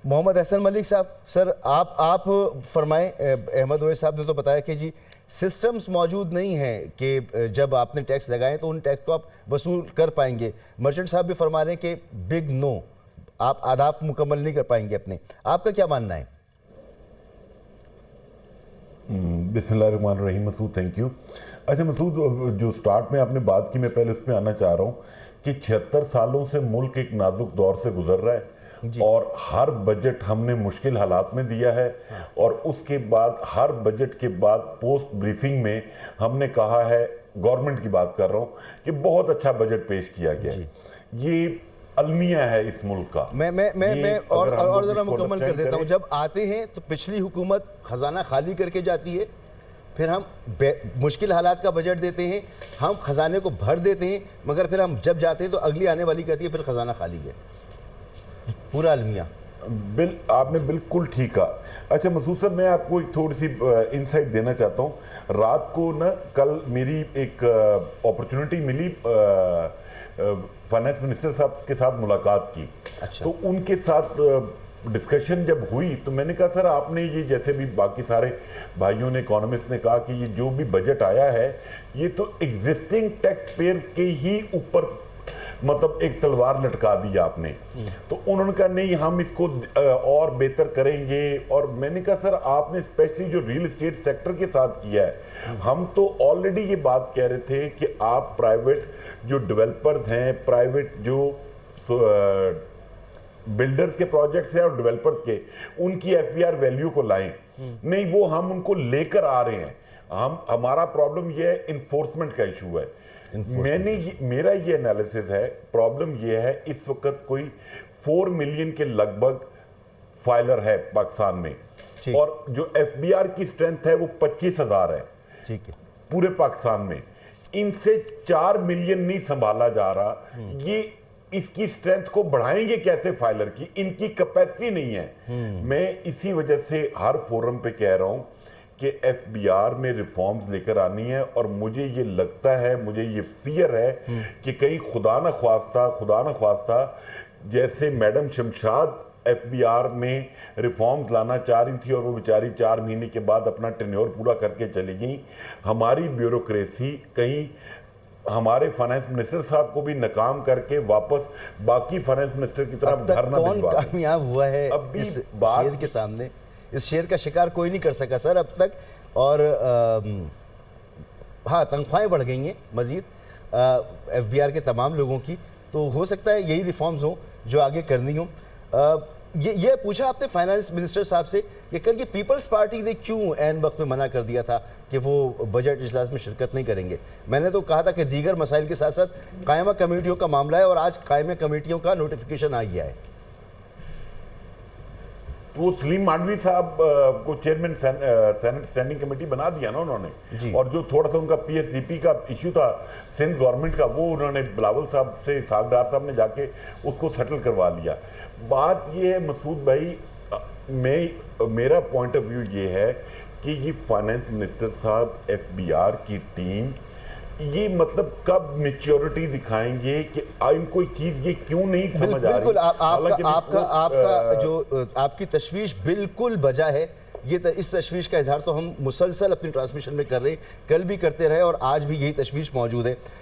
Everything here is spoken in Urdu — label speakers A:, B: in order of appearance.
A: محمد احسن ملک صاحب، سر آپ فرمائیں. احمد اویس صاحب نے تو بتایا کہ جی سسٹمز موجود نہیں ہیں کہ جب آپ نے ٹیکس لگائیں تو ان ٹیکس کو آپ وصول کر پائیں گے. مرچنٹ صاحب بھی فرما رہے ہیں کہ بگ نو، آپ اہداف مکمل نہیں کر پائیں گے اپنے. آپ کا کیا ماننا ہے؟
B: بسم اللہ الرحمن الرحیم. مسعود تھینک یو. اچھا مسعود، جو سٹارٹ میں آپ نے بات کی میں پہلے اس پہ آنا چاہ رہا ہوں کہ 76 سالوں سے ملک ایک نازک دور سے گزر رہا ہے اور ہر بجٹ ہم نے مشکل حالات میں دیا ہے، اور اس کے بعد ہر بجٹ کے بعد پوسٹ بریفنگ میں ہم نے کہا ہے، گورنمنٹ کی بات کر رہا ہوں، کہ بہت اچھا بجٹ پیش کیا گیا. یہ المیہ ہے اس ملک کا.
A: میں اور ذرا مکمل کر دیتا ہوں. جب آتے ہیں تو پچھلی حکومت خزانہ خالی کر کے جاتی ہے، پھر ہم مشکل حالات کا بجٹ دیتے ہیں، ہم خزانے کو بھر دیتے ہیں، مگر پھر ہم جب جاتے ہیں تو اگلی آنے والی کہتی ہے پھر خزانہ خالی ہے. پورا المیہ.
B: آپ نے بالکل ٹھیک کہا. اچھا مسعود صاحب، میں آپ کو ایک تھوڑی سی انسائٹ دینا چاہتا ہوں. رات کو نا کل میری ایک اپرچونٹی ملی فائنانس منسٹر صاحب کے ساتھ ملاقات کی. تو ان کے ساتھ ڈسکشن جب ہوئی تو میں نے کہا سر آپ نے یہ جیسے بھی باقی سارے بھائیوں نے اکانومسٹ نے کہا کہ یہ جو بھی بجٹ آیا ہے یہ تو ایگزسٹنگ ٹیکس پیئر کے ہی اوپر مطلب ایک تلوار لٹکا دی آپ نے. تو انہوں نے کہا نہیں ہم اس کو اور بہتر کریں گے. اور میں نے کہا سر آپ نے اسپیشلی جو ریل اسٹیٹ سیکٹر کے ساتھ کیا ہے، ہم تو آلریڈی یہ بات کہہ رہے تھے کہ آپ پرائیویٹ جو ڈیولپرز ہیں، پرائیویٹ جو بلڈرز کے پروجیکٹس ہیں اور ڈیولپرز کے، ان کی ایف بی آر ویلیو کو لائیں. نہیں، وہ ہم ان کو لے کر آ رہے ہیں. ہمارا پرابلم یہ ہے انفورسمنٹ کا ایشو ہے. میرا یہ انالیسس ہے، پرابلم یہ ہے اس وقت کوئی 4 ملین کے لگ بھگ فائلر ہے پاکستان میں، اور جو ایف بی آر کی سٹرینتھ ہے وہ 25,000 ہے پورے پاکستان میں. ان سے 4 ملین نہیں سنبھالا جا رہا. یہ اس کی سٹرینتھ کو بڑھائیں گے کیسے فائلر کی؟ ان کی کیپیسٹی نہیں ہے. میں اسی وجہ سے ہر فورم پہ کہہ رہا ہوں کہ ایف بی آر میں ریفارمز لے کر آنی ہے. اور مجھے یہ لگتا ہے، مجھے یہ فیئر ہے کہ کہیں خدا نہ خواستہ جیسے madam Shamshad F B R میں ریفارمز لانا چاہ رہی تھی اور وہ بیچاری 4 مہینے کے بعد اپنا ٹینیور پورا کر کے چلی گئیں. ہماری بیوروکریسی کہیں ہمارے فائنانس منسٹر صاحب کو بھی ناکام کر کے واپس باقی فائنانس منسٹر کی طرح گھر نہ بھجوا.
A: کون کامیاب ہوا ہے اس شیر کے سامنے؟ اس شیر کا شکار کوئی نہیں کر سکا سر اب تک. اور ہاں، تنخواہیں بڑھ گئی ہیں مزید ایف بی آر کے تمام لوگوں کی. تو ہو سکتا ہے یہی ریفارمز ہوں جو آگے کرنی ہوں. یہ پوچھا آپ نے فائنانس منسٹر صاحب سے کہ کل یہ پیپلز پارٹی نے کیوں عین وقت میں منع کر دیا تھا کہ وہ بجٹ اجلاس میں شرکت نہیں کریں گے؟ میں نے تو کہا تھا کہ دیگر مسائل کے ساتھ ساتھ قائمہ کمیٹیوں کا معاملہ ہے، اور آج قائمہ کمیٹیوں کا نوٹیفیکیشن آ گیا ہے.
B: وہ سلیم مانڈوی صاحب کو چیئرمین سینٹ اسٹینڈنگ کمیٹی بنا دیا نا انہوں نے. اور جو تھوڑا سا ان کا پی ایس ڈی پی کا ایشو تھا سندھ گورنمنٹ کا، وہ انہوں نے بلاول صاحب سے، اسحاق ڈار صاحب نے جا کے اس کو سیٹل کروا لیا. بات یہ ہے مسعود بھائی، میرا پوائنٹ آف ویو یہ ہے کہ یہ فائنانس منسٹر صاحب ایف بی آر کی ٹیم یہ مطلب کب میچیورٹی دکھائیں گے کہ ان کو چیز یہ کیوں نہیں سمجھ آ رہی؟
A: بالکل آپ کا جو آپ کی تشویش بالکل بجا ہے. اس تشویش کا اظہار تو ہم مسلسل اپنی ٹرانسمیشن میں کر رہے ہیں، کل بھی کرتے رہے اور آج بھی یہی تشویش موجود ہے.